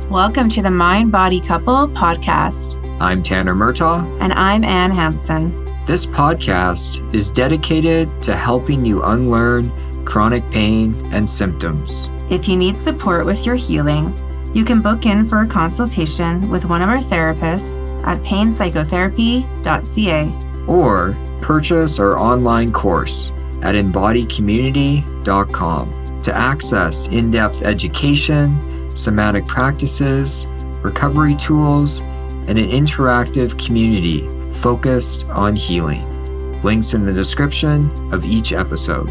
Welcome to the Mind Body Couple podcast. I'm Tanner Murtaugh. And I'm Ann Hampson. This podcast is dedicated to helping you unlearn chronic pain and symptoms. If you need support with your healing, you can book in for a consultation with one of our therapists at painpsychotherapy.ca. Or purchase our online course at embodycommunity.com to access in-depth education, somatic practices, recovery tools, and an interactive community focused on healing. Links in the description of each episode.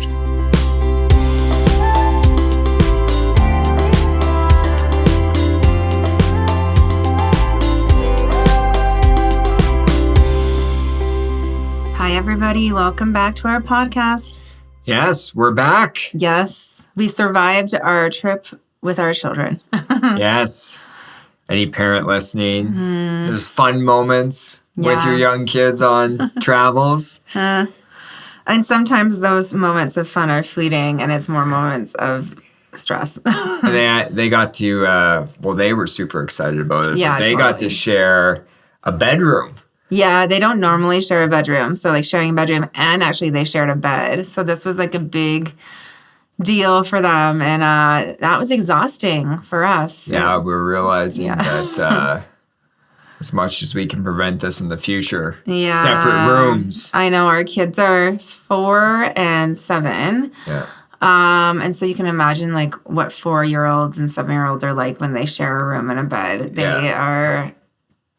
Hi, everybody. Welcome back to our podcast. Yes, we're back. Yes, we survived our trip with our children. Yes. Any parent listening, there's fun moments with your young kids on travels. And sometimes those moments of fun are fleeting, and it's more moments of stress. They got to, they were super excited about it. Yeah, they got to share a bedroom. Yeah, they don't normally share a bedroom. So like sharing a bedroom, and actually they shared a bed. So this was like a big deal for them. And that was exhausting for us. Yeah, we're realizing that as much as we can prevent this in the future, separate rooms. I know our kids are 4 and 7. Yeah. And so you can imagine like what 4-year-olds and 7-year-olds are like when they share a room and a bed. They are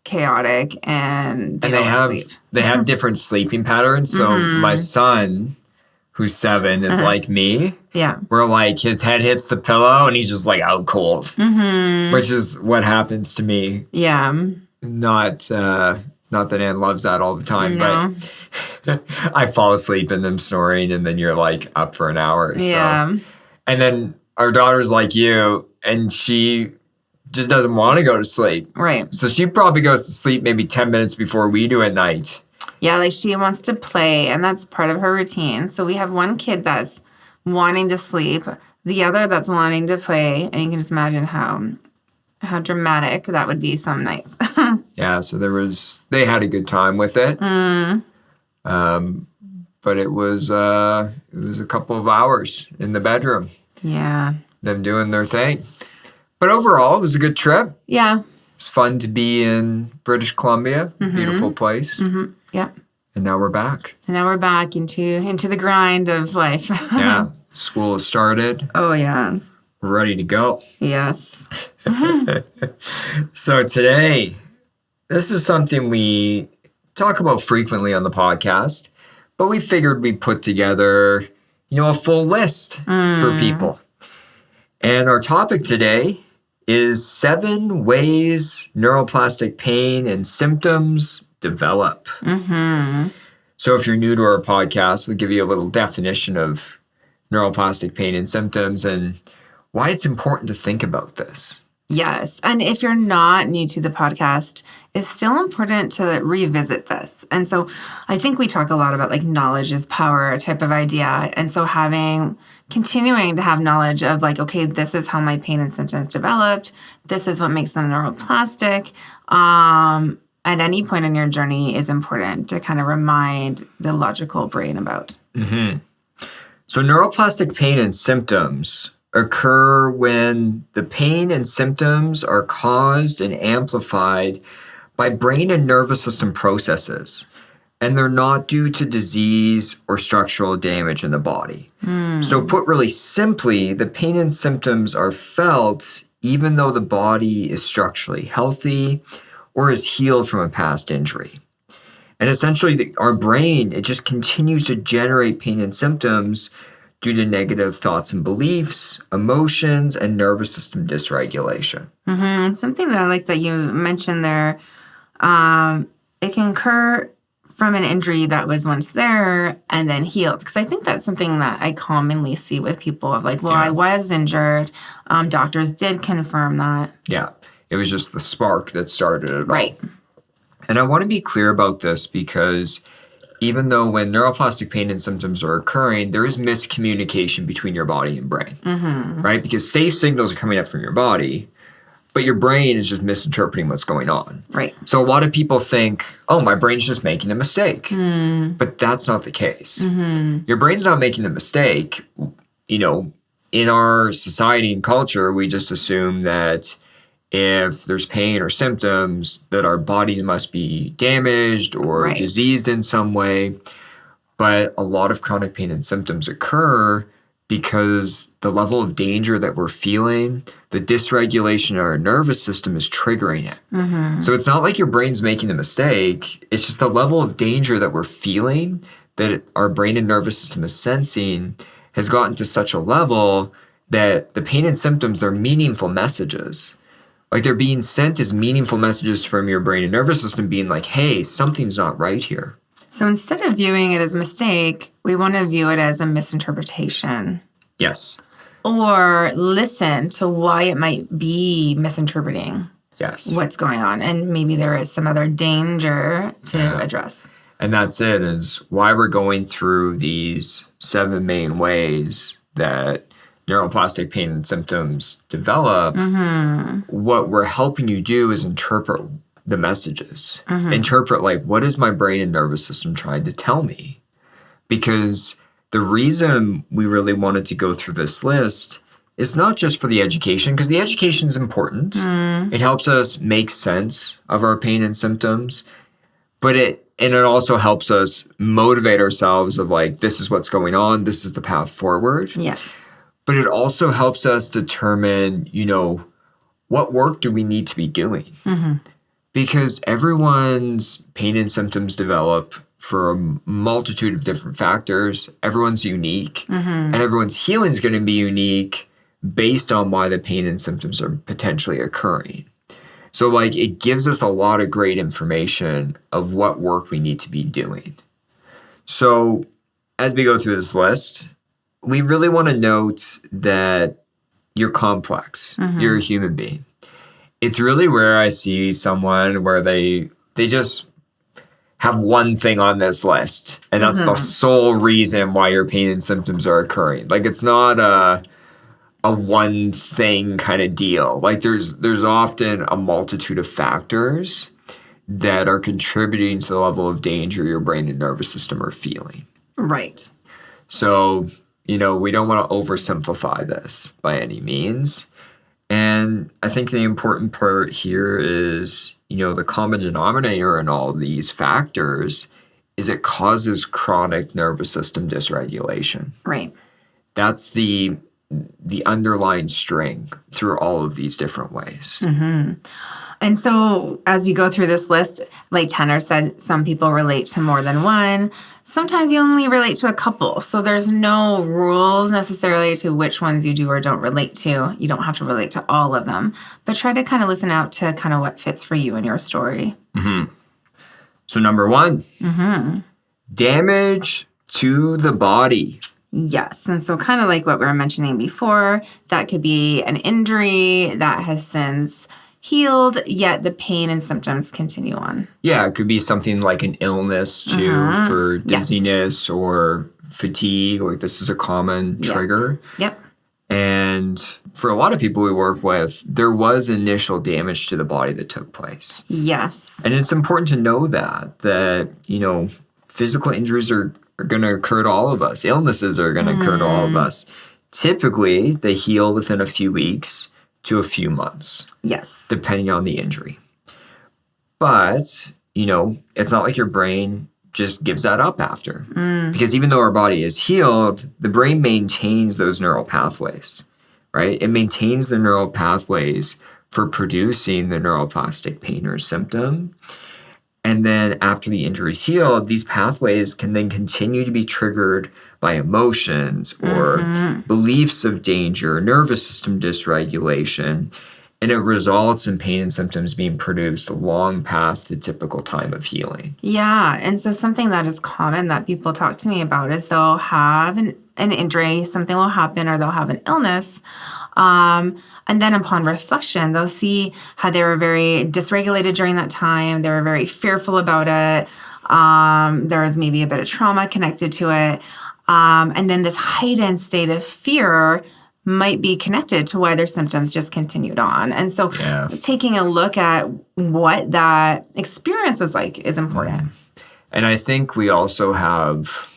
chaotic and they have different sleeping patterns. So my son, who's 7, is like me. Yeah. Where like his head hits the pillow and he's just like out cold. Which is what happens to me. Yeah. Not that Ann loves that all the time, no. but I fall asleep and them snoring, and then you're like up for an hour. Yeah. So. And then our daughter's like you, and she just doesn't want to go to sleep. Right. So she probably goes to sleep maybe 10 minutes before we do at night. Yeah, like she wants to play, and that's part of her routine. So we have one kid that's wanting to sleep, the other that's wanting to play, and you can just imagine how dramatic that would be some nights. Yeah, so they had a good time with it. But it was a couple of hours in the bedroom. Yeah. Them doing their thing. But overall, it was a good trip. Yeah. It's fun to be in British Columbia. Beautiful place. Yeah. And now we're back. And now we're back into the grind of life. Yeah. School has started. Oh, yes. We're ready to go. Yes. So today, this is something we talk about frequently on the podcast, but we figured we'd put together, a full list for people. And our topic today is 7 ways neuroplastic pain and symptoms develop. So if you're new to our podcast, we'll give you a little definition of neuroplastic pain and symptoms and why it's important to think about this. Yes. And if you're not new to the podcast, it's still important to revisit this. And so I think we talk a lot about like knowledge is power type of idea. And so continuing to have knowledge of like, okay, this is how my pain and symptoms developed. This is what makes them neuroplastic. At any point in your journey is important to kind of remind the logical brain about. So neuroplastic pain and symptoms occur when the pain and symptoms are caused and amplified by brain and nervous system processes, and they're not due to disease or structural damage in the body. So put really simply, the pain and symptoms are felt even though the body is structurally healthy or is healed from a past injury. And essentially, our brain, it just continues to generate pain and symptoms due to negative thoughts and beliefs, emotions, and nervous system dysregulation. Something that I like that you mentioned there, it can occur from an injury that was once there and then healed. Because I think that's something that I commonly see with people of like, I was injured. Doctors did confirm that. Yeah, it was just the spark that started it all. Right. And I want to be clear about this because even though when neuroplastic pain and symptoms are occurring, there is miscommunication between your body and brain, right? Because safe signals are coming up from your body, but your brain is just misinterpreting what's going on. Right. So a lot of people think, oh, my brain's just making a mistake. But that's not the case. Your brain's not making a mistake. You know, in our society and culture, we just assume that if there's pain or symptoms, that our bodies must be damaged or Right. diseased in some way. But a lot of chronic pain and symptoms occur because the level of danger that we're feeling, the dysregulation in our nervous system is triggering it. So it's not like your brain's making a mistake. It's just the level of danger that we're feeling that our brain and nervous system is sensing has gotten to such a level that the pain and symptoms, they're meaningful messages. Like they're being sent as meaningful messages from your brain and nervous system being like, hey, something's not right here. So instead of viewing it as a mistake, we want to view it as a misinterpretation. Yes. Or listen to why it might be misinterpreting Yes. what's going on. And maybe there is some other danger to address. And that's it, is why we're going through these 7 main ways that neuroplastic pain and symptoms develop. What we're helping you do is interpret the messages. Interpret, like, what is my brain and nervous system trying to tell me? Because the reason we really wanted to go through this list is not just for the education, because the education is important. It helps us make sense of our pain and symptoms, but it also helps us motivate ourselves of like, this is what's going on, this is the path forward. Yeah. But it also helps us determine, you know, what work do we need to be doing? Because everyone's pain and symptoms develop for a multitude of different factors. Everyone's unique, and everyone's healing is going to be unique based on why the pain and symptoms are potentially occurring. So, like, it gives us a lot of great information of what work we need to be doing. So, as we go through this list, we really want to note that you're complex. You're a human being. It's really rare I see someone where they just have one thing on this list, and that's the sole reason why your pain and symptoms are occurring. Like, it's not a one thing kind of deal. Like, there's often a multitude of factors that are contributing to the level of danger your brain and nervous system are feeling. Right. So, you know, we don't want to oversimplify this by any means. And I think the important part here is, you know, the common denominator in all of these factors is it causes chronic nervous system dysregulation. Right. That's the underlying string through all of these different ways. And so as we go through this list, like Tanner said, some people relate to more than one. Sometimes you only relate to a couple. So there's no rules necessarily to which ones you do or don't relate to. You don't have to relate to all of them, but try to kind of listen out to kind of what fits for you and your story. So number 1, damage to the body. Yes. And so kind of like what we were mentioning before, that could be an injury that has since healed, yet the pain and symptoms continue on. Yeah, it could be something like an illness too, for dizziness or fatigue. Like, this is a common trigger. Yep. And for a lot of people we work with, there was initial damage to the body that took place. Yes. And it's important to know that, you know, physical injuries are going to occur to all of us. Illnesses are going to occur to all of us. Typically, they heal within a few weeks to a few months. Yes. Depending on the injury. But, you know, it's not like your brain just gives that up after. Because even though our body is healed, the brain maintains those neural pathways, right? It maintains the neural pathways for producing the neuroplastic pain or symptom. And then after the injury is healed, these pathways can then continue to be triggered by emotions or beliefs of danger, nervous system dysregulation, and it results in pain and symptoms being produced long past the typical time of healing. Yeah. And so something that is common that people talk to me about is they'll have an injury, something will happen, or they'll have an illness. And then upon reflection, they'll see how they were very dysregulated during that time. They were very fearful about it. There was maybe a bit of trauma connected to it. And then this heightened state of fear might be connected to why their symptoms just continued on. And so Yeah. taking a look at what that experience was like is important. And I think we also have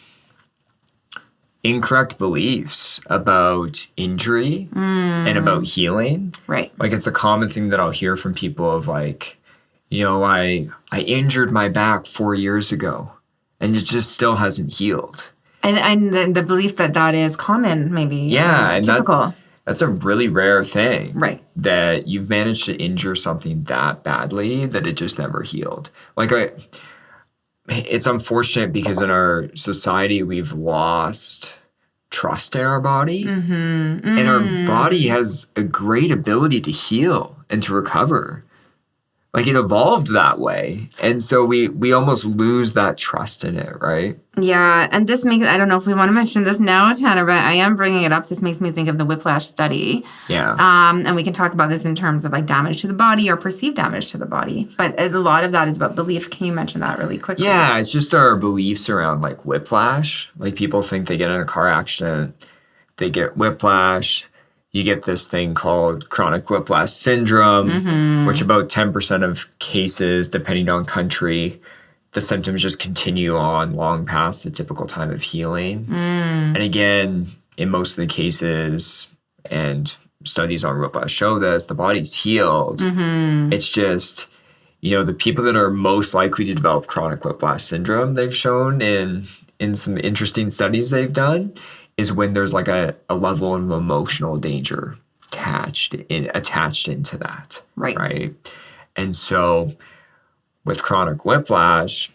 incorrect beliefs about injury and about healing. Right. Like it's a common thing that I'll hear from people of like, I injured my back 4 years ago and it just still hasn't healed. And the belief that is common, maybe. Yeah, and typical. That's a really rare thing. Right. That you've managed to injure something that badly that it just never healed. It's unfortunate because in our society we've lost trust in our body. And our body has a great ability to heal and to recover. Like it evolved that way. And so we almost lose that trust in it, right? Yeah. And this makes, I don't know if we want to mention this now, Tanner, but I am bringing it up. This makes me think of the whiplash study. Yeah. And we can talk about this in terms of like damage to the body or perceived damage to the body. But a lot of that is about belief. Can you mention that really quickly? Yeah. It's just our beliefs around like whiplash. Like people think they get in a car accident, they get whiplash. You get this thing called chronic whiplash syndrome, which about 10% of cases, depending on country, the symptoms just continue on long past the typical time of healing. And again, in most of the cases, and studies on whiplash show this, the body's healed. It's just, the people that are most likely to develop chronic whiplash syndrome, they've shown in some interesting studies they've done, is when there's like a level of emotional danger attached into that. Right. And so with chronic whiplash,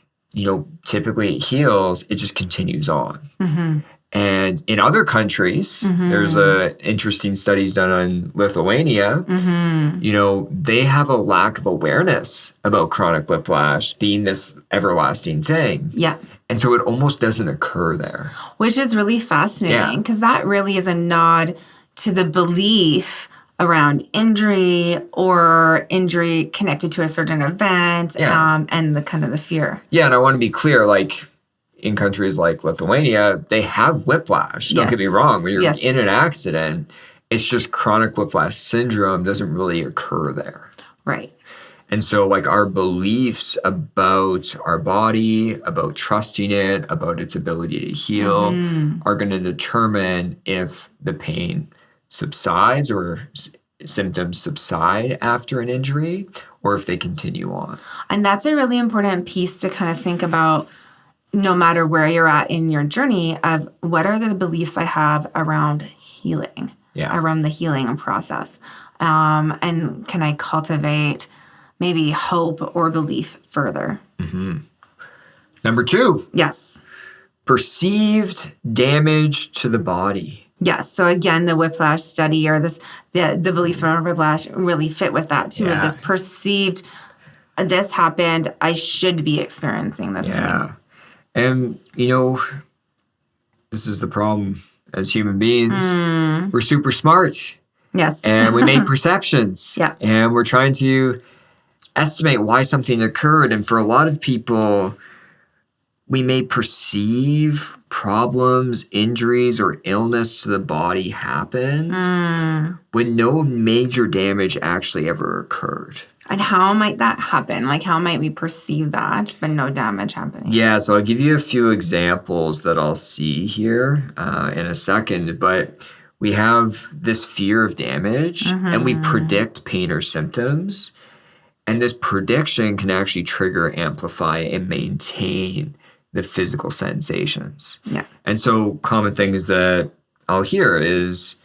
typically it heals, it just continues on. And in other countries, there's interesting studies done on Lithuania. They have a lack of awareness about chronic whiplash being this everlasting thing. Yeah. And so it almost doesn't occur there. Which is really fascinating because that really is a nod to the belief around injury or injury connected to a certain event and the kind of the fear. Yeah, and I want to be clear, like in countries like Lithuania, they have whiplash. Don't get me wrong. When you're in an accident, it's just chronic whiplash syndrome doesn't really occur there. Right. And so like our beliefs about our body, about trusting it, about its ability to heal are going to determine if the pain subsides or symptoms subside after an injury or if they continue on. And that's a really important piece to kind of think about no matter where you're at in your journey of what are the beliefs I have around healing, around the healing process. And can I cultivate maybe hope or belief further? Number 2. Yes. Perceived damage to the body. Yes. So again, the whiplash study or the beliefs around whiplash really fit with that too. Of this perceived, this happened, I should be experiencing this pain. And, this is the problem as human beings. We're super smart. Yes. And we make perceptions. And we're trying to estimate why something occurred. And for a lot of people, we may perceive problems, injuries, or illness to the body happened when no major damage actually ever occurred. And how might that happen? Like, how might we perceive that, but no damage happening? Yeah, so I'll give you a few examples that I'll see here in a second. But we have this fear of damage, and we predict pain or symptoms. And this prediction can actually trigger, amplify, and maintain the physical sensations. Yeah. And so common things that I'll hear is,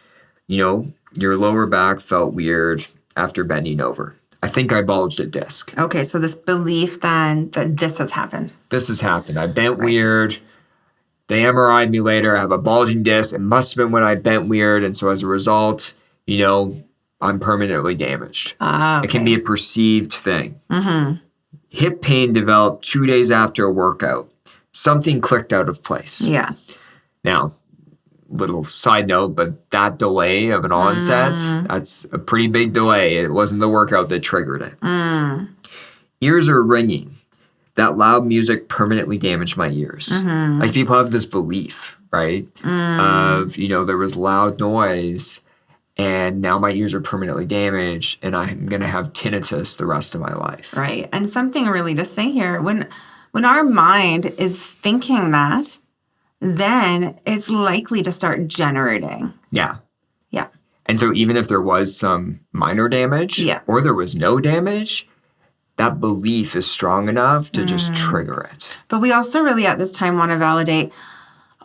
your lower back felt weird after bending over. I think I bulged a disc. Okay, so this belief then that this has happened. This has happened. I bent weird. They MRI'd me later. I have a bulging disc. It must have been when I bent weird. And so as a result, I'm permanently damaged. It can be a perceived thing. Hip pain developed 2 days after a workout. Something clicked out of place. Yes. Now, little side note, but that delay of an onset, that's a pretty big delay. It wasn't the workout that triggered it. Ears are ringing. That loud music permanently damaged my ears. Like people have this belief, right? Of, there was loud noise and now my ears are permanently damaged and I'm going to have tinnitus the rest of my life. Right. And something really to say here, when our mind is thinking that, then it's likely to start generating. Yeah. Yeah. And so even if there was some minor damage or there was no damage, that belief is strong enough to just trigger it. But we also really at this time want to validate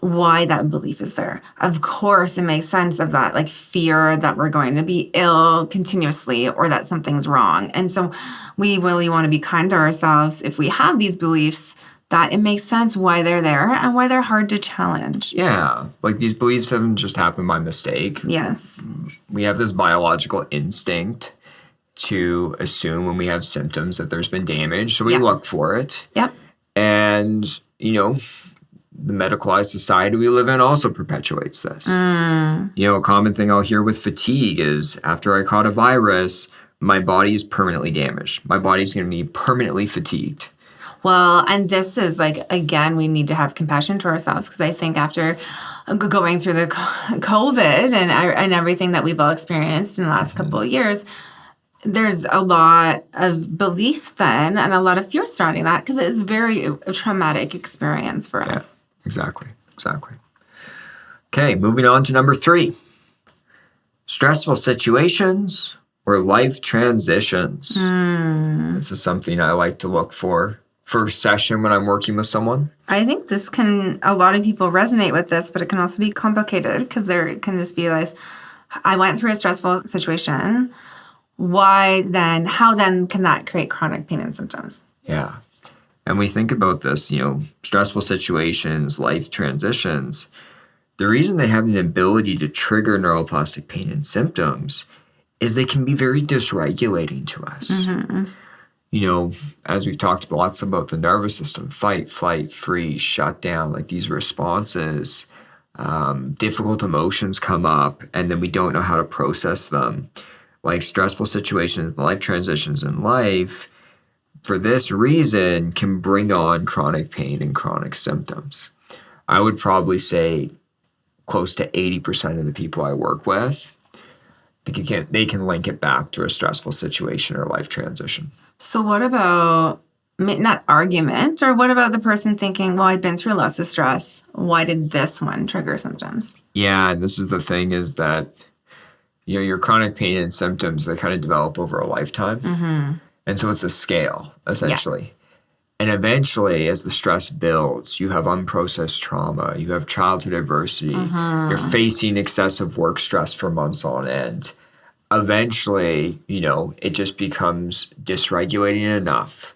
why that belief is there. Of course, it makes sense of that, like fear that we're going to be ill continuously or that something's wrong. And so we really want to be kind to ourselves if we have these beliefs that it makes sense why they're there and why they're hard to challenge. Yeah. Like these beliefs haven't just happened by mistake. Yes. We have this biological instinct to assume when we have symptoms that there's been damage. So we look for it. Yep. And, the medicalized society we live in also perpetuates this. A common thing I'll hear with fatigue is after I caught a virus, my body is permanently damaged. My body's going to be permanently fatigued. Well, and this is like, again, we need to have compassion to ourselves because I think after going through the COVID and everything that we've all experienced in the last couple of years, there's a lot of beliefs then and a lot of fear surrounding that because it's a traumatic experience for us. Exactly. Okay, moving on to number 3. Stressful situations or life transitions. This is something I like to look for first session when I'm working with someone. I think a lot of people resonate with this, but it can also be complicated because there can just be like, I went through a stressful situation. How then can that create chronic pain and symptoms? Yeah. And we think about this, stressful situations, life transitions. The reason they have an ability to trigger neuroplastic pain and symptoms is they can be very dysregulating to us. As we've talked lots about the nervous system, fight, flight, freeze, shut down, like these responses, difficult emotions come up, and then we don't know how to process them. Like stressful situations, life transitions in life, for this reason, can bring on chronic pain and chronic symptoms. I would probably say close to 80% of the people I work with, they can link it back to a stressful situation or life transition. So what about, not argument, or what about the person thinking, well, I've been through lots of stress. Why did this one trigger symptoms? Yeah, and this is the thing is that, your chronic pain and symptoms, they kind of develop over a lifetime. And so it's a scale, essentially. Yeah. And eventually, as the stress builds, you have unprocessed trauma, you have childhood adversity, you're facing excessive work stress for months on end. Eventually, it just becomes dysregulating enough.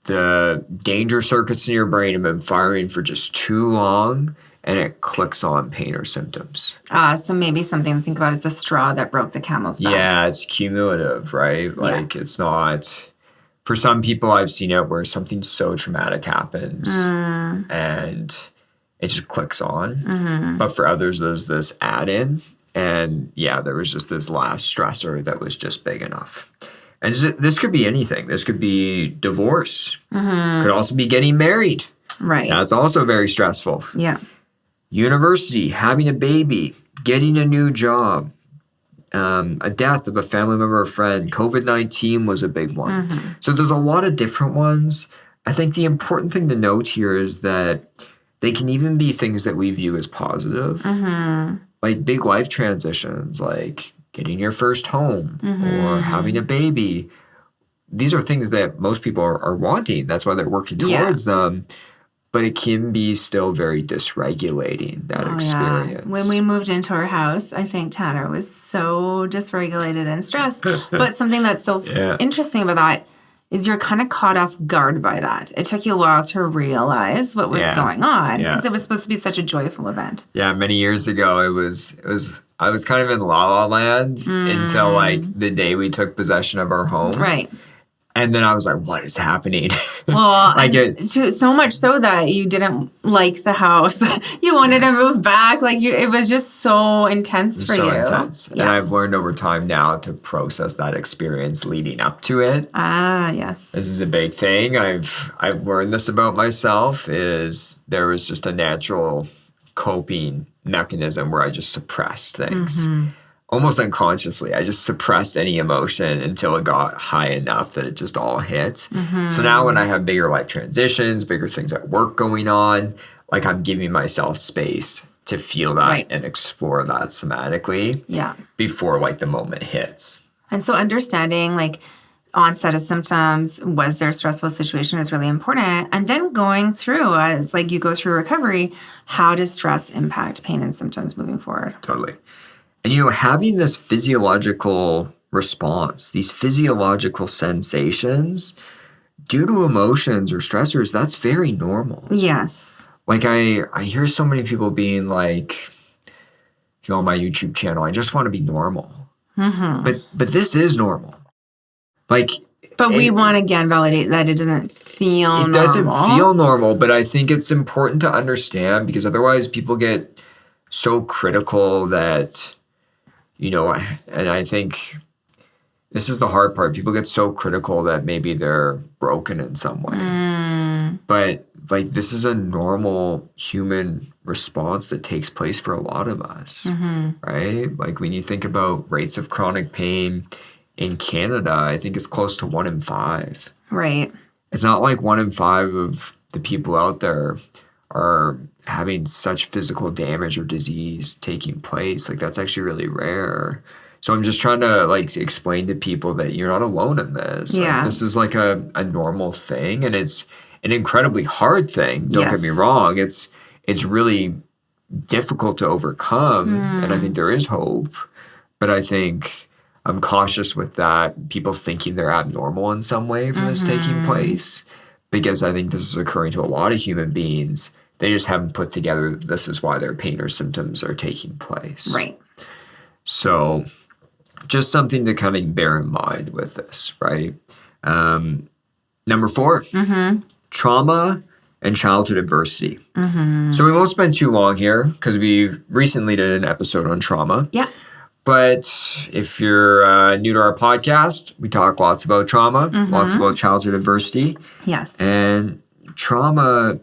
The danger circuits in your brain have been firing for just too long, and it clicks on pain or symptoms. So maybe something to think about is the straw that broke the camel's back. Yeah, it's cumulative, right? Like it's not, for some people I've seen it where something so traumatic happens and it just clicks on. But for others, there's this add-in. And there was just this last stressor that was just big enough. And this could be anything. This could be divorce. Could also be getting married. Right. That's also very stressful. Yeah. University, having a baby, getting a new job, a death of a family member or friend. COVID-19 was a big one. So there's a lot of different ones. I think the important thing to note here is that they can even be things that we view as positive. Like big life transitions, like getting your first home or having a baby. These are things that most people are wanting. That's why they're working towards them. But it can be still very dysregulating, that experience. Yeah. When we moved into our house, I think Tanner was so dysregulated and stressed. But something that's so interesting about that is you're kind of caught off guard by that. It took you a while to realize what was going on because it was supposed to be such a joyful event. Yeah, many years ago, I was kind of in la la land until like the day we took possession of our home. Right. And then I was like, what is happening? Well, so much so that you didn't like the house. You wanted to move back. It was just so intense for you. So intense. Yeah. And I've learned over time now to process that experience leading up to it. Ah, yes. This is a big thing. I've learned this about myself is there was just a natural coping mechanism where I just suppress things. almost unconsciously, I just suppressed any emotion until it got high enough that it just all hit. So now when I have bigger life transitions, bigger things at work going on, like I'm giving myself space to feel that and explore that somatically before like the moment hits. And so understanding like onset of symptoms, was there a stressful situation is really important. And then going through as like you go through recovery, how does stress impact pain and symptoms moving forward? Totally. And, having this physiological response, these physiological sensations due to emotions or stressors, that's very normal. Yes. Like I hear so many people being like, on my YouTube channel, I just want to be normal. But this is normal. Like, but we want to again validate that it doesn't feel normal. It doesn't feel normal, but I think it's important to understand because otherwise people get so critical that, and I think this is the hard part. People get so critical that maybe they're broken in some way. But like this is a normal human response that takes place for a lot of us, right? Like when you think about rates of chronic pain in Canada, I think it's close to 1 in 5. Right. It's not like 1 in 5 of the people out there are having such physical damage or disease taking place. Like that's actually really rare. So I'm just trying to like explain to people that you're not alone in this. Yeah. Like, this is like a normal thing, and it's an incredibly hard thing. Don't get me wrong. It's really difficult to overcome, and I think there is hope. But I think I'm cautious with that. People thinking they're abnormal in some way for this taking place, because I think this is occurring to a lot of human beings. They just haven't put together this is why their pain or symptoms are taking place. Right. So just something to kind of bear in mind with this, right? Number 4, trauma and childhood adversity. So we won't spend too long here because we recently did an episode on trauma. Yeah. But if you're new to our podcast, we talk lots about trauma, lots about childhood adversity. Yes. And trauma,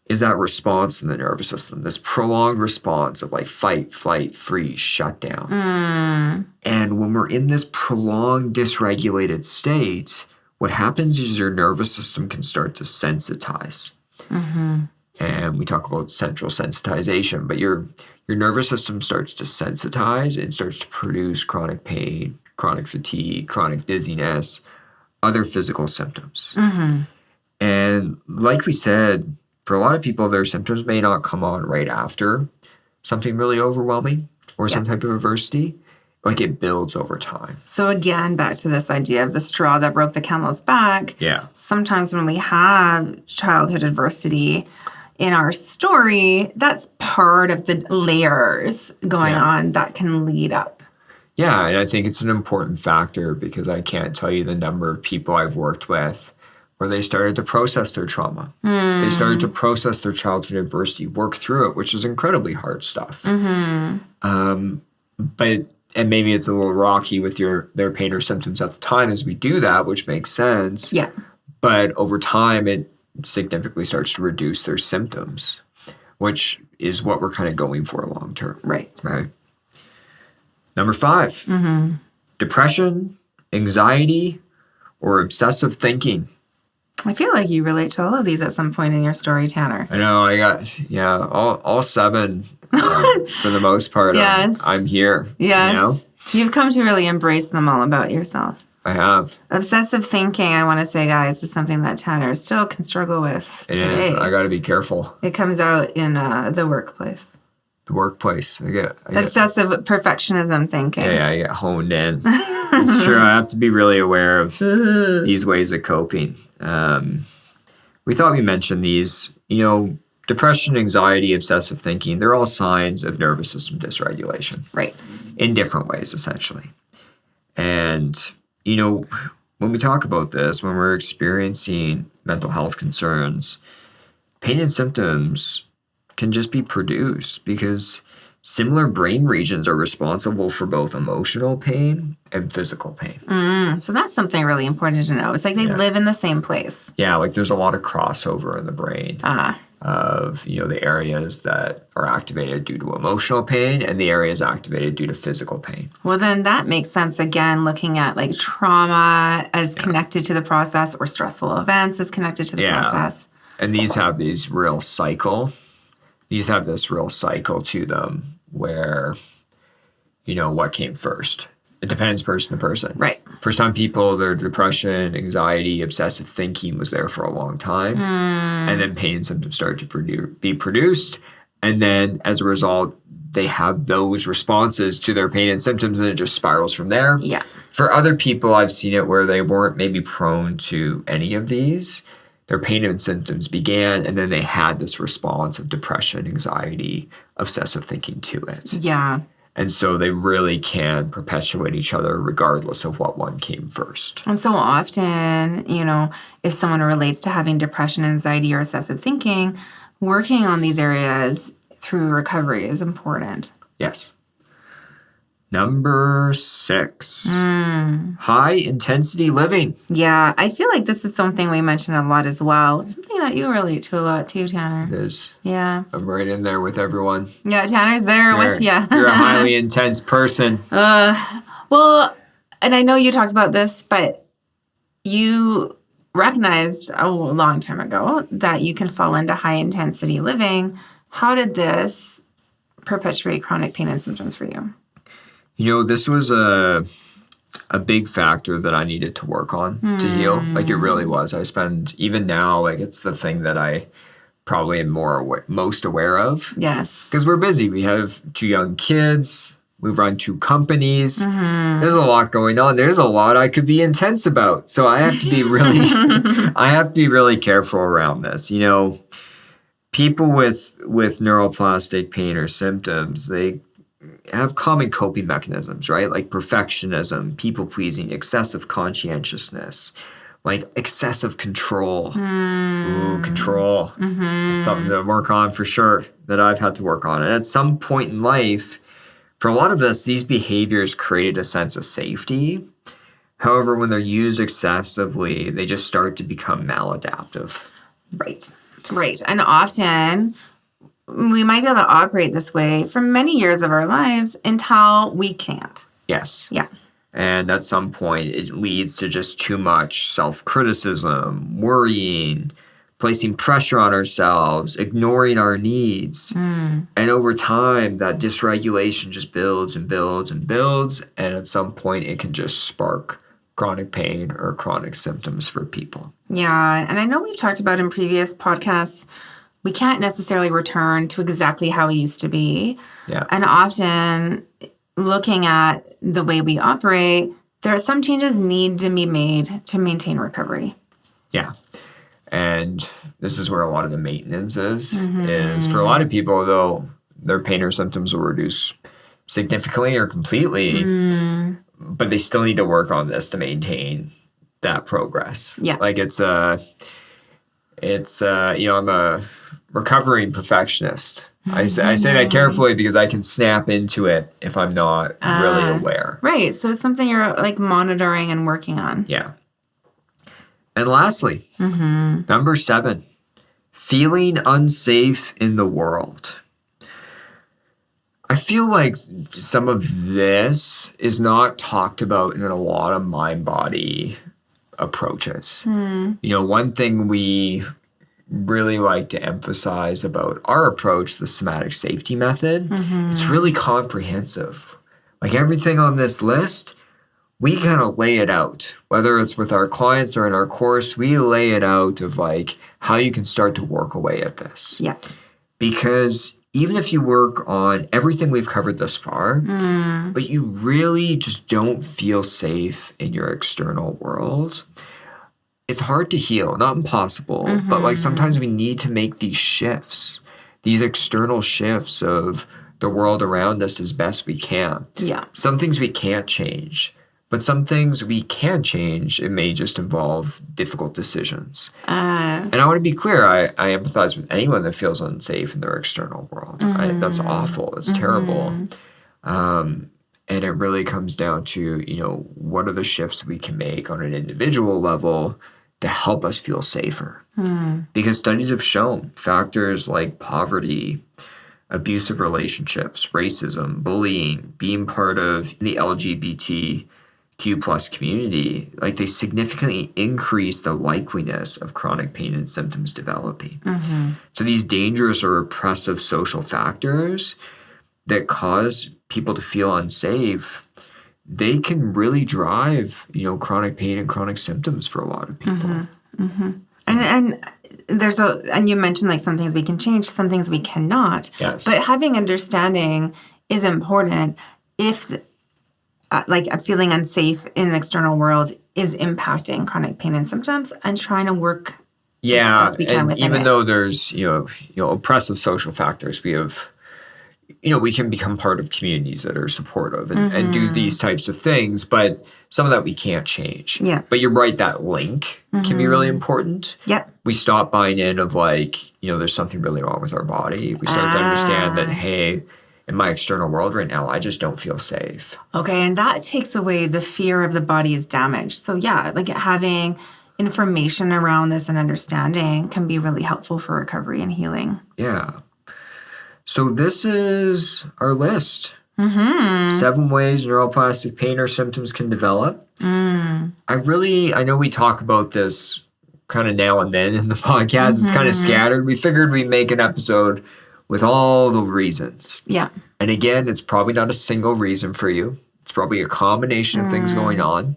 is that response in the nervous system, this prolonged response of like fight, flight, freeze, shutdown. And when we're in this prolonged dysregulated state, what happens is your nervous system can start to sensitize. And we talk about central sensitization, but your nervous system starts to sensitize and starts to produce chronic pain, chronic fatigue, chronic dizziness, other physical symptoms. And like we said, for a lot of people, their symptoms may not come on right after something really overwhelming or some type of adversity. Like it builds over time. So again, back to this idea of the straw that broke the camel's back. Yeah. Sometimes when we have childhood adversity in our story, that's part of the layers going on that can lead up. Yeah, and I think it's an important factor because I can't tell you the number of people I've worked with where they started to process their trauma. They started to process their childhood adversity, work through it, which is incredibly hard stuff. And maybe it's a little rocky with their pain or symptoms at the time as we do that, which makes sense. Yeah. But over time, it significantly starts to reduce their symptoms, which is what we're kind of going for long term. Right. Number 5, depression, anxiety, or obsessive thinking. I feel like you relate to all of these at some point in your story, Tanner. I know. I got, all 7 for the most part. Yes. I'm here. Yes. You've come to really embrace them all about yourself. I have. Obsessive thinking, I want to say, guys, is something that Tanner still can struggle with today. It is. I got to be careful. It comes out in the workplace. The workplace. I get obsessive perfectionism thinking. Yeah, I get honed in. It's true. I have to be really aware of these ways of coping. We thought we mentioned these. Depression, anxiety, obsessive thinking, they're all signs of nervous system dysregulation. Right. In different ways, essentially. And, when we talk about this, when we're experiencing mental health concerns, pain and symptoms can just be produced because similar brain regions are responsible for both emotional pain and physical pain. So that's something really important to know. It's like they live in the same place. Yeah, like there's a lot of crossover in the brain. of, the areas that are activated due to emotional pain and the areas activated due to physical pain. Well, then that makes sense. Again, looking at like trauma as connected to the process or stressful events as connected to the process. And these have this real cycle to them where, what came first. It depends person to person. Right. For some people, their depression, anxiety, obsessive thinking was there for a long time. And then pain symptoms started to be produced. And then as a result, they have those responses to their pain and symptoms, and it just spirals from there. Yeah. For other people, I've seen it where they weren't maybe prone to any of these. Their pain and symptoms began, and then they had this response of depression, anxiety, obsessive thinking to it. Yeah. And so they really can perpetuate each other regardless of what one came first. And so often, if someone relates to having depression, anxiety, or excessive thinking, working on these areas through recovery is important. Yes. Number 6, high intensity living. Yeah, I feel like this is something we mentioned a lot as well. It's something that you relate to a lot too, Tanner. It is. Yeah. I'm right in there with everyone. Yeah, Tanner's there with you. You're a highly intense person. Well, and I know you talked about this, but you recognized a long time ago that you can fall into high intensity living. How did this perpetuate chronic pain and symptoms for you? This was a big factor that I needed to work on to heal. Like it really was. I spend, even now, like it's the thing that I probably am most aware of. Yes. Because we're busy. We have 2 young kids. We run 2 companies. There's a lot going on. There's a lot I could be intense about. So I have to be really careful around this. People with neuroplastic pain or symptoms, they have common coping mechanisms, right? Like perfectionism, people-pleasing, excessive conscientiousness, like excessive control. Ooh, control. That's something to work on for sure, that I've had to work on. And at some point in life, for a lot of us, these behaviors created a sense of safety. However, when they're used excessively, they just start to become maladaptive. Right. And often we might be able to operate this way for many years of our lives until we can't. Yes. Yeah. And at some point, it leads to just too much self-criticism, worrying, placing pressure on ourselves, ignoring our needs. And over time, that dysregulation just builds and builds and builds. And at some point, it can just spark chronic pain or chronic symptoms for people. Yeah. And I know we've talked about in previous podcasts, we can't necessarily return to exactly how we used to be. Yeah. And often looking at the way we operate, there are some changes need to be made to maintain recovery. Yeah. And this is where a lot of the maintenance is for a lot of people, though, their pain or symptoms will reduce significantly or completely, but they still need to work on this to maintain that progress. Yeah. Like I'm a recovering perfectionist. I say that carefully because I can snap into it if I'm not really aware. Right. So it's something you're like monitoring and working on. Yeah. And lastly, number 7, feeling unsafe in the world. I feel like some of this is not talked about in a lot of mind-body approaches. One thing we really like to emphasize about our approach, the somatic safety method, it's really comprehensive. Like everything on this list, we kind of lay it out, whether it's with our clients or in our course, we lay it out of like how you can start to work away at this. Yeah. Because even if you work on everything we've covered thus far, but you really just don't feel safe in your external world, it's hard to heal, not impossible, but like sometimes we need to make these shifts, these external shifts of the world around us as best we can. Yeah. Some things we can't change, but some things we can change. It may just involve difficult decisions. And I want to be clear, I empathize with anyone that feels unsafe in their external world. That's awful. It's terrible. And it really comes down to, what are the shifts we can make on an individual level to help us feel safer. Because studies have shown factors like poverty, abusive relationships, racism, bullying, being part of the LGBTQ plus community, like they significantly increase the likeliness of chronic pain and symptoms developing. So these dangerous or oppressive social factors that cause people to feel unsafe, they can really drive, chronic pain and chronic symptoms for a lot of people. And you mentioned like some things we can change, some things we cannot. Yes. But having understanding is important if feeling unsafe in the external world is impacting chronic pain and symptoms, and trying to work as best we can and within even it. though there's oppressive social factors, we have we can become part of communities that are supportive and do these types of things, but some of that we can't change. Yeah. But you're right, that link can be really important. Yep. We stop buying in of there's something really wrong with our body. We start to understand that, hey, in my external world right now, I just don't feel safe. Okay, and that takes away the fear of the body's damage. So yeah, like having information around this and understanding can be really helpful for recovery and healing. Yeah. So this is our list. 7 ways neuroplastic pain or symptoms can develop. I know we talk about this kind of now and then in the podcast. It's kind of scattered. We figured we'd make an episode with all the reasons. Yeah. And again, it's probably not a single reason for you. It's probably a combination of things going on.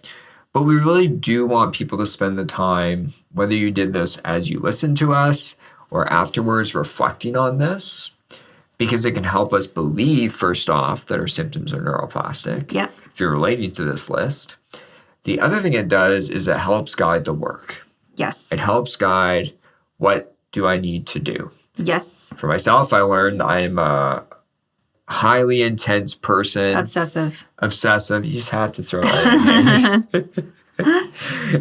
But we really do want people to spend the time, whether you did this as you listened to us or afterwards reflecting on this, because it can help us believe, first off, that our symptoms are neuroplastic. Yep. If you're relating to this list. The other thing it does is it helps guide the work. Yes. It helps guide, what do I need to do? Yes. For myself, I learned I'm a highly intense person. Obsessive. You just have to throw that in there.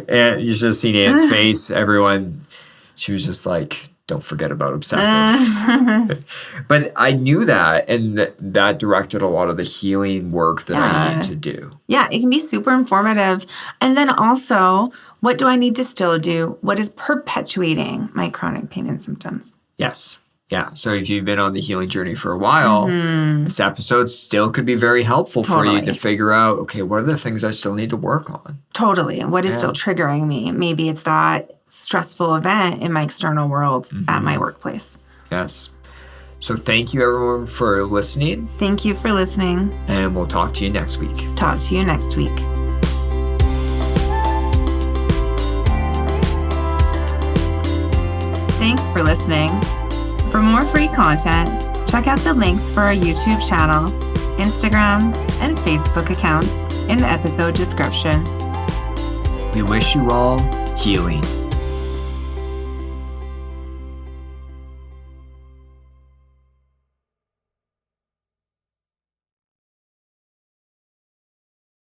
And you should have seen Anne's face. She was just like, don't forget about obsessive. But I knew that, and that directed a lot of the healing work that I needed to do. Yeah, it can be super informative. And then also, what do I need to still do? What is perpetuating my chronic pain and symptoms? Yes. Yeah. So if you've been on the healing journey for a while, this episode still could be very helpful for you to figure out, okay, what are the things I still need to work on? Totally. And what is still triggering me? Maybe it's that stressful event in my external world at my workplace. Yes. So thank you, everyone, for listening. Thank you for listening. And we'll talk to you next week. Talk to you next week. Thanks for listening. For more free content, check out the links for our YouTube channel, Instagram, and Facebook accounts in the episode description. We wish you all healing.